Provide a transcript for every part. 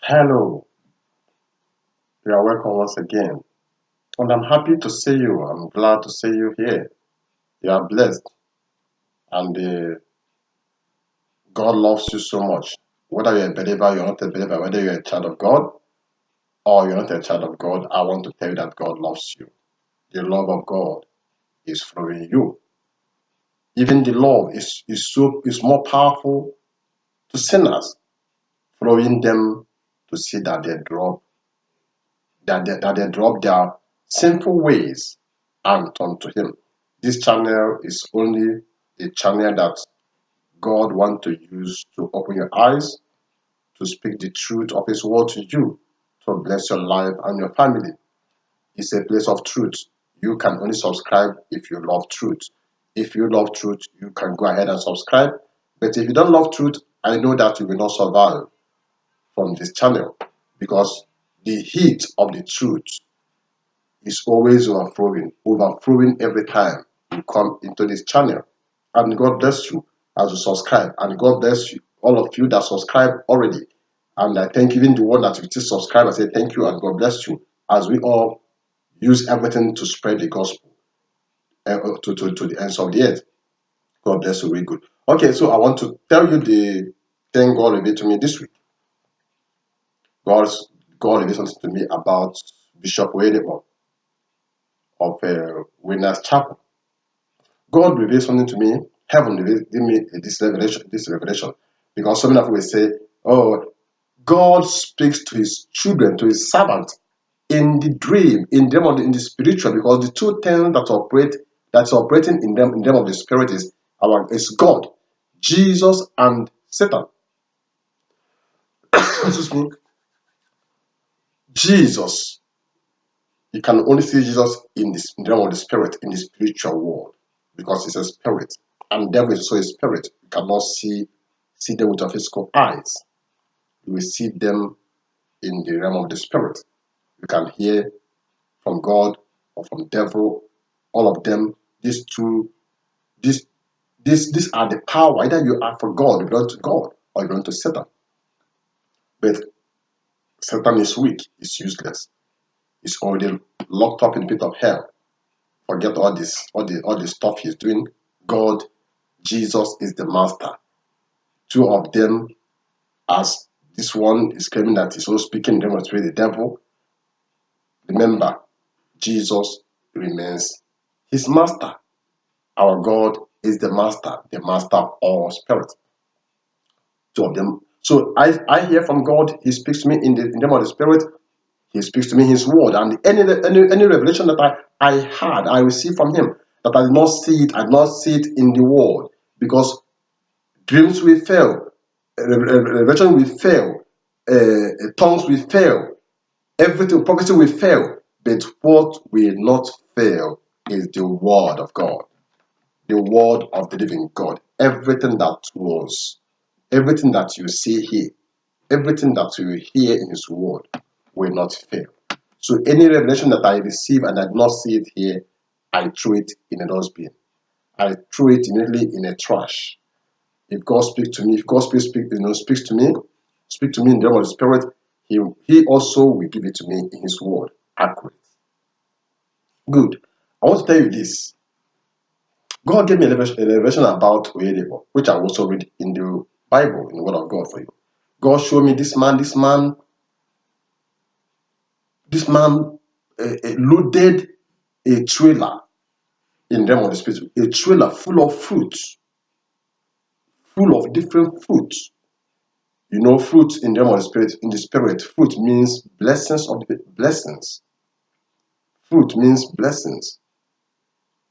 Hello, you are welcome once again. And I'm happy to see you. I'm glad to see you here. You are blessed, and God loves you so much. Whether you're a believer, you're not a believer, whether you're a child of God or you're not a child of God, I want to tell you that God loves you. The love of God is flowing you. Even the love is more powerful to sinners, flowing them to see that they drop their sinful ways and turn to Him. This channel is only a channel that God wants to use to open your eyes, to speak the truth of His word to you, to bless your life and your family. It's a place of truth. You can only subscribe if you love truth. If you love truth, you can go ahead and subscribe. But if you don't love truth, I know that you will not survive from this channel because the heat of the truth is always overflowing every time you come into this channel. And God bless you as you subscribe. And God bless you, all of you that subscribe already. And I thank even the one that you still subscribe. I say thank you and God bless you as we all use everything to spread the gospel to the ends of the earth. God bless you, really good. Okay, so I want to tell you the thing God revealed to me this week. God's God revealed something to me about Bishop Oyedepo of Winners Chapel. God revealed something to me. Heaven revealed give me this revelation. Because some people will say, oh, God speaks to his children, to his servants in the dream, in the spiritual, because the two things that's operating in them of the spirit is God, Jesus, and Satan. Excuse me. Jesus, you can only see Jesus in the realm of the spirit, in the spiritual world, because it's a spirit. And devil is also a spirit. You cannot see them with your physical eyes. You will see them in the realm of the spirit. You can hear from God or from devil, all of them. These two, these these are the power. Either you are for God, you belong to God, or you belong to Satan. But Satan is weak, is useless. He's already locked up in the pit of hell. Forget all this stuff he's doing. God, Jesus is the master. Two of them, as this one is claiming that he's also speaking, demonstrate the devil. Remember, Jesus remains his master. Our God is the master of all spirits. Two of them. So I hear from God. He speaks to me in the name of the Spirit. He speaks to me in His Word, and any revelation that I had, I received from Him. That I did not see it, I did not see it in the Word, because dreams will fail, revelation will fail, tongues will fail, everything, prophecy will fail. But what will not fail is the Word of God, the Word of the living God. Everything that you see here, everything that you hear in His Word will not fail. So any revelation that I receive and I do not see it here, I throw it in a dustbin. I throw it immediately in a trash. If God speaks to me, if God speaks to me in the name of the Spirit, He also will give it to me in His Word, accurate. Good. I want to tell you this. God gave me a revelation about Oyedepo, which I also read in the Bible, in the Word of God for you. God showed me this man loaded a trailer in the realm of the spirit, a trailer full of fruits, full of different fruits. You know, fruit in the realm of the spirit, fruit means blessings. Fruit means blessings,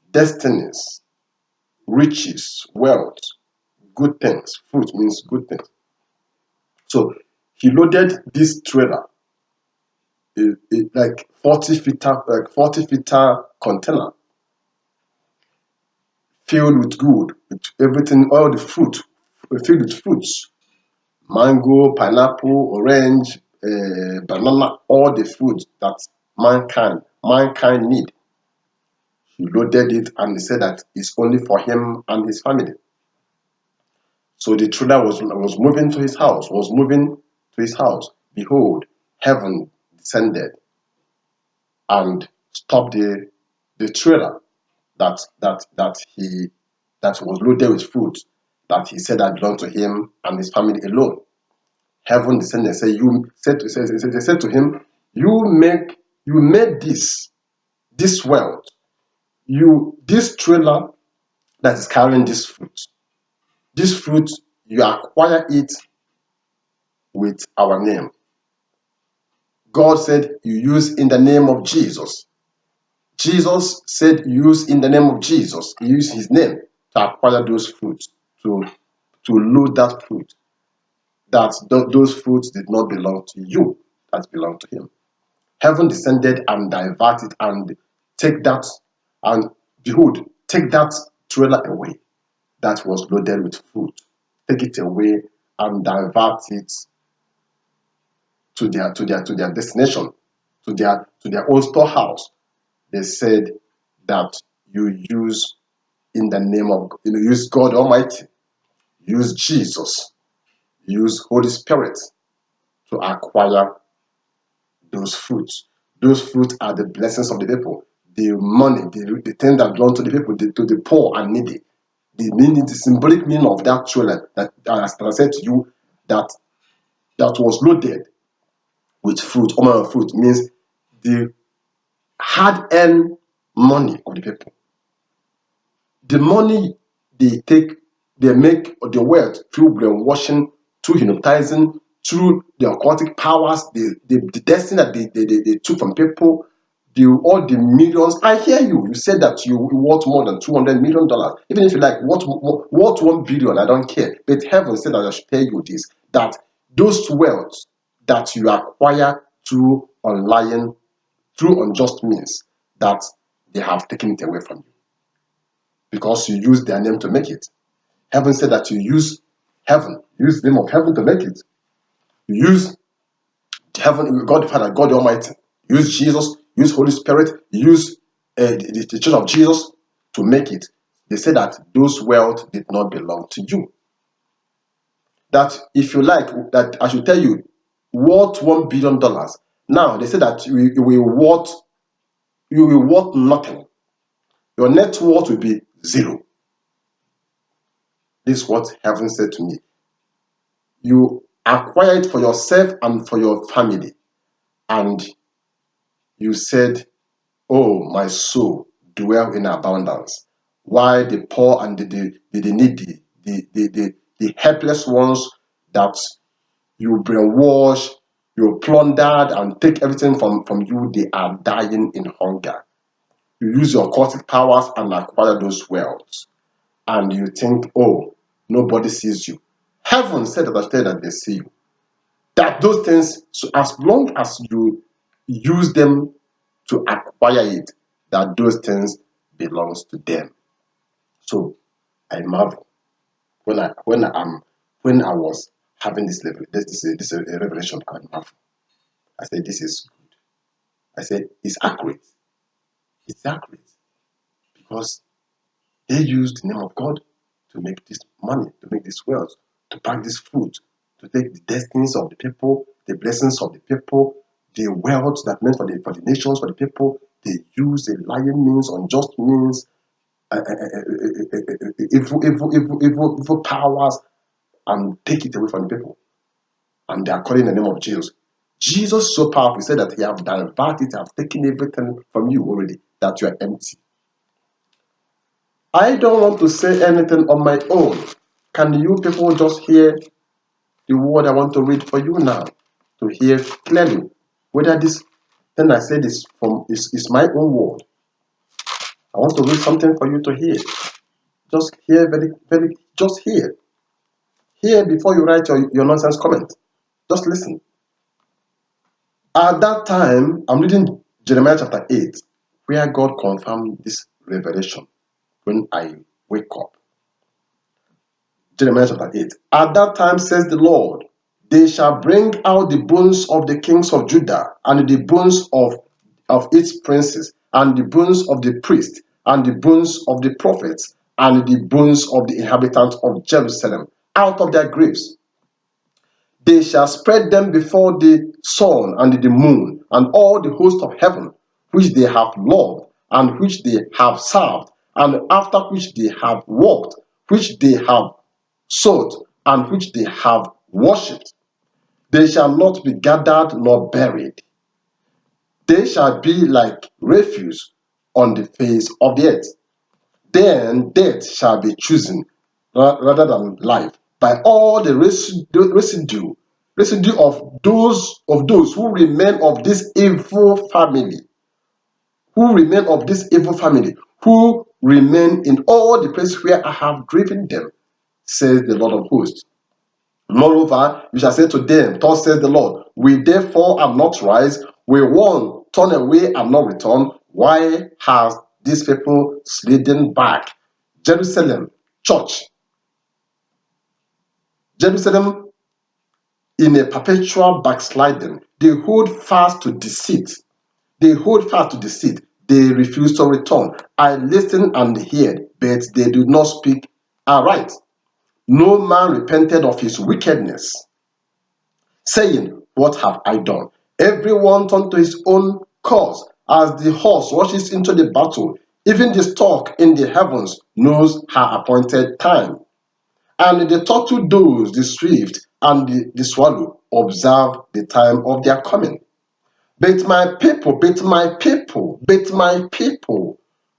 destinies, riches, wealth, good things. Fruit means good things. So he loaded this trailer, like 40 feet container filled with good, with everything, all the fruit, filled with fruits, mango, pineapple, orange, banana, all the fruits that mankind need. He loaded it and he said that it's only for him and his family. So the trailer was moving to his house, behold, heaven descended and stopped the trailer that was loaded with fruit that he said that belonged to him and his family alone. Heaven descended and they said to him, you made this wealth, this trailer that is carrying this fruit, you acquire it with our name. God said you use in the name of Jesus. Jesus said use in the name of Jesus. He used his name to acquire those fruits, to load that fruit. That those fruits did not belong to you, that belonged to him. Heaven descended and diverted and take that, and behold, take that trailer away that was loaded with fruit. Take it away and divert it to their destination, to their own storehouse. They said that you use in the name of, use God Almighty, use Jesus, use Holy Spirit to acquire those fruits. Those fruits are the blessings of the people, the money, the things that belong to the people, to the poor and needy. The symbolic meaning of that trailer that, as I said to you, that was loaded with fruit, all manner of fruit, means the hard-earned money of the people. The money they make the wealth through brainwashing, through hypnotizing, through the occultic powers, the destiny that they took from people, all the millions. I hear you. You said that you worth more than $200 million. Even if you like, what $1 billion, I don't care. But heaven said that I should tell you this, that those wealth that you acquire through lying, through unjust means, that they have taken it away from you because you use their name to make it. Heaven said that you use the name of heaven to make it. You use heaven, God the Father, God the Almighty. Use Jesus, use Holy Spirit, use the Church of Jesus to make it. They said that those wealth did not belong to you. That if you like, that I should tell you, worth $1 billion. Now they say that you will worth nothing. Your net worth will be zero. This is what heaven said to me. You acquire it for yourself and for your family. And you said, oh, my soul, dwell in abundance. While the poor and the needy, the helpless ones that you brainwash, you plundered and take everything from you, they are dying in hunger. You use your occultic powers and acquire those wealth. And you think, oh, nobody sees you. Heaven said that I tell that they see you. That those things, so as long as you use them to acquire it, that those things belongs to them. So I marvel when I was having this level, this a revelation. I marvel. I said, this is good. I said, it's accurate. It's accurate because they used the name of God to make this money, to make this wealth, to pack this food, to take the destinies of the people, the blessings of the people, the wealth that meant for the nations, for the people. They use the lying means, unjust means, evil powers, and take it away from the people. And they are calling the name of Jesus. Jesus is so powerful. He said that he have diverted, have taken everything from you already, that you are empty. I don't want to say anything on my own. Can you people just hear the word I want to read for you now? To hear clearly whether this thing I said is my own word. I want to read something for you to hear. Just hear just hear. Hear before you write your nonsense comment. Just listen. At that time, I'm reading Jeremiah chapter 8, where God confirmed this revelation when I wake up. Jeremiah chapter 8. At that time, says the Lord, they shall bring out the bones of the kings of Judah, and the bones of its princes, and the bones of the priests, and the bones of the prophets, and the bones of the inhabitants of Jerusalem, out of their graves. They shall spread them before the sun and the moon, and all the host of heaven, which they have loved, and which they have served, and after which they have walked, which they have sought, and which they have worshipped. They shall not be gathered nor buried. They shall be like refuse on the face of the earth. Then death shall be chosen rather than life by all the residue of those who remain of this evil family, who remain in all the places where I have driven them, says the Lord of hosts. Moreover, you shall say to them, thus says the Lord, we therefore are not rise, we one turn away and not return. Why has these people slidden back? Jerusalem, church, Jerusalem in a perpetual backsliding. They hold fast to deceit. They hold fast to deceit. They refuse to return. I listened and heard, but they do not speak aright. No man repented of his wickedness, saying, what have I done? Everyone turned to his own cause, as the horse rushes into the battle. Even the stork in the heavens knows her appointed time. And the turtle does, the swift, and the swallow observe the time of their coming. But my people,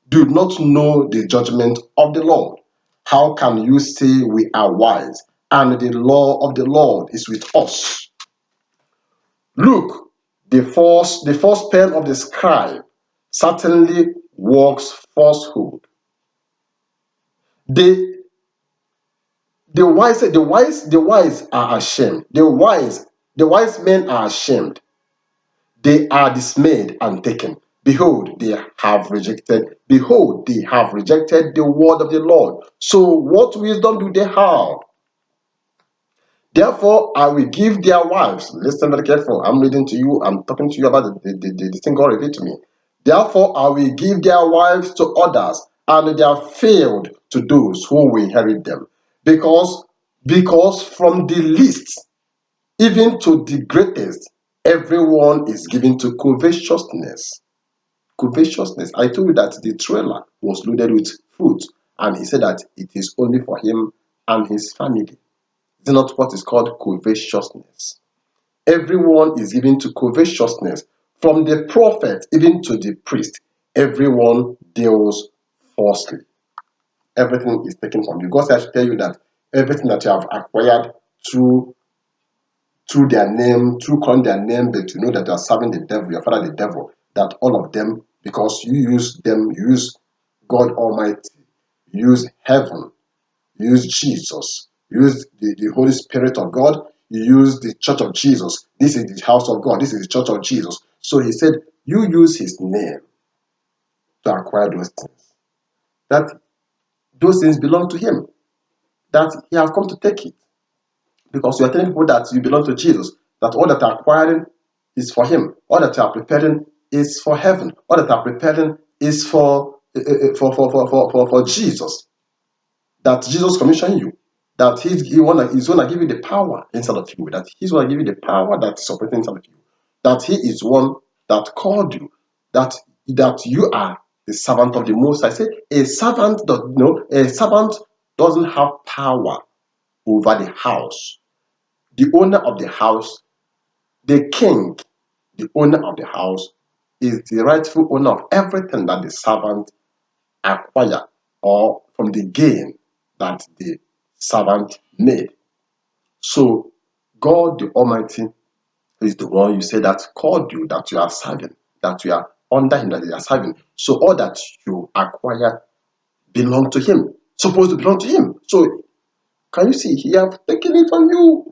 do not know the judgment of the Lord. How can you say we are wise, and the law of the Lord is with us? Look, the false pen of the scribe certainly works falsehood. The the wise are ashamed. The wise men are ashamed. They are dismayed and taken. Behold, they have rejected the word of the Lord. So what wisdom do they have? Therefore, I will give their wives. Listen very careful. I'm reading to you. I'm talking to you about the thing God revealed to me. Therefore, I will give their wives to others, and their field to those who will inherit them. Because from the least even to the greatest, everyone is given to covetousness. Covetousness. I told you that the trailer was loaded with fruit, and he said that it is only for him and his family. Is it not what is called covetousness? Everyone is given to covetousness. From the prophet even to the priest, everyone deals falsely. Everything is taken from you. God says, I should tell you that everything that you have acquired through their name, through calling their name, but you know that you are serving the devil, your father the devil, that all of them, because you use them, you use God Almighty, you use heaven, you use Jesus, you use the Holy Spirit of God, you use the church of Jesus. This is the house of God, this is the church of Jesus. So he said, you use his name to acquire those things. That those things belong to him, that he has come to take it. Because you are telling people that you belong to Jesus, that all that you are acquiring is for him, all that you are preparing is for heaven, all that you are preparing is for Jesus, that Jesus commissioned you, that he's gonna give you the power inside of you, that he's gonna give you the power that is operating inside of you, that he is one that called you, that you are the servant of the Most High. I say a servant doesn't have power over the house. The owner of the house, the king, the owner of the house, is the rightful owner of everything that the servant acquired or from the gain that the servant made. So, God the Almighty is the one you say that called you, that you are serving, that you are under him, that you are serving. So, all that you acquire belong to him, supposed to belong to him. So, can you see? He have taken it from you.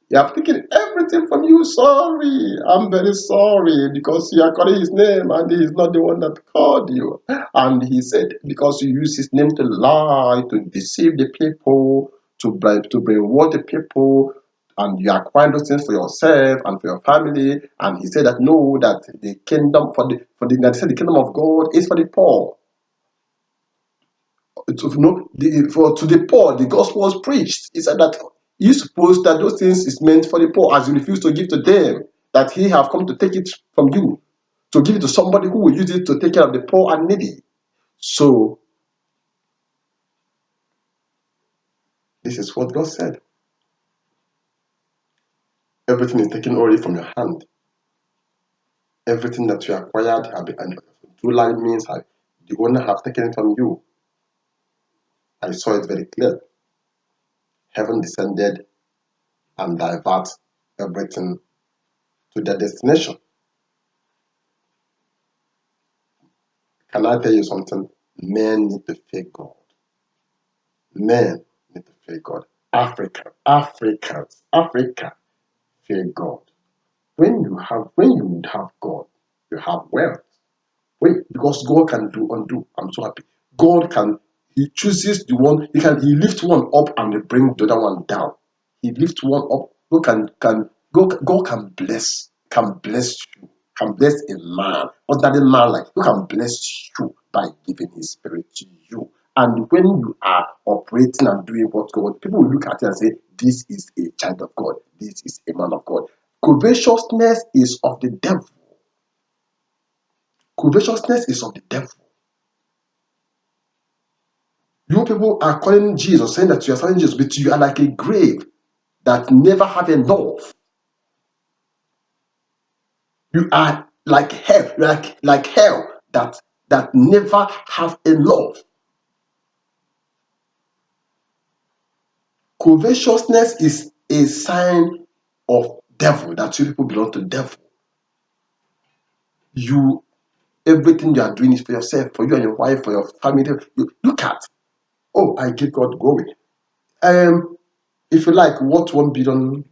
He have taken everything from you. Sorry, I'm very sorry because you are calling his name and he is not the one that called you. And he said, because you use his name to lie, to deceive the people, to brainwash the people, and you acquire those things for yourself and for your family. And he said that no, that the kingdom the kingdom of God is for the poor. To the poor, the gospel was preached. He said that you suppose that those things is meant for the poor, as you refuse to give to them, that he have come to take it from you, to give it to somebody who will use it to take care of the poor and needy. So this is what God said. Everything is taken away from your hand. Everything that you acquired have been, and through lying means the owner have taken it from you. I saw it very clear. Heaven descended and divert everything to their destination. Can I tell you something? Men need to fear God. Men need to fear God. Africa fear God. When you have God, you have wealth. Because God can do undo. I'm so happy. God can, He chooses the one, He lift one up and bring the other one down. He lift one up. God can bless you, can bless a man, ordinary man like you can bless you by giving His Spirit to you. And when you are operating and doing what God, people will look at you and say, "This is a child of God. This is a man of God." Covetousness is of the devil. Covetousness is of the devil. You people are calling Jesus, saying that you are serving Jesus, but you are like a grave that never have enough. You are like hell, like hell that never have enough. Covetousness is a sign of devil, that you people belong to the devil. You Everything you are doing is for yourself, for you and your wife, for your family. You look at, oh, I give God glory. If you like, what $1 billion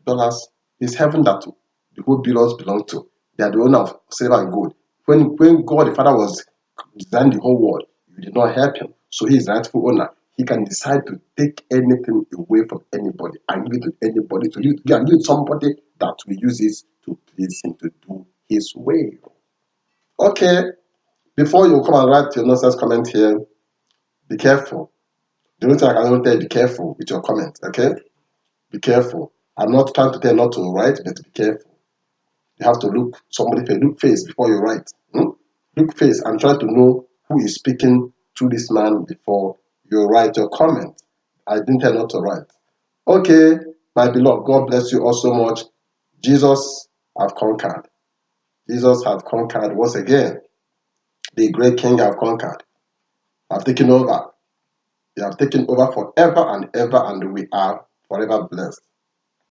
is heaven that the whole billions belong to. They are the owner of silver and gold. When God the Father was designing the whole world, you did not help him. So he is the rightful owner. He can decide to take anything away from anybody and give it to anybody to use. Yeah, use somebody that will use it to please him, to do his way. Okay, before you come and write your nonsense comment here, be careful. The only thing I can only tell you, be careful with your comment, okay? Be careful. I'm not trying to tell you not to write, but be careful. You have to look somebody face, look face before you write. Look face and try to know who is speaking to this man before you write your comment. I didn't tell you not to write. Okay, my beloved, God bless you all so much. Jesus have conquered. Jesus have conquered once again. The great King have conquered. Have taken over. They have taken over forever and ever, and we are forever blessed.